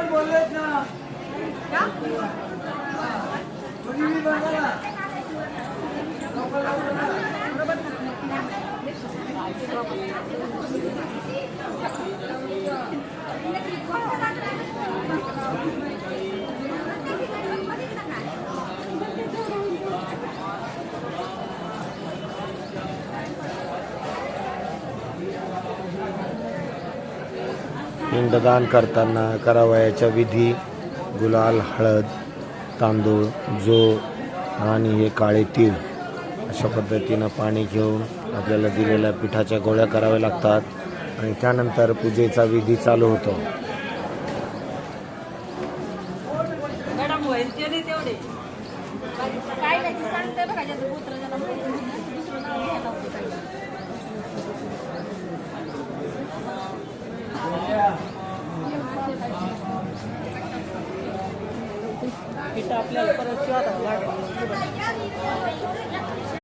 बोललेत ना पिंडदान करताना करावयाच्या विधी गुलाल, हळद, तांदूळ, जो आणि हे काळे तीळ अशा पद्धतीनं पाणी घेऊन आपल्याला दिलेल्या पिठाच्या गोळ्या कराव्या लागतात आणि त्यानंतर पूजेचा विधी चालू होतो. आपल्याला परत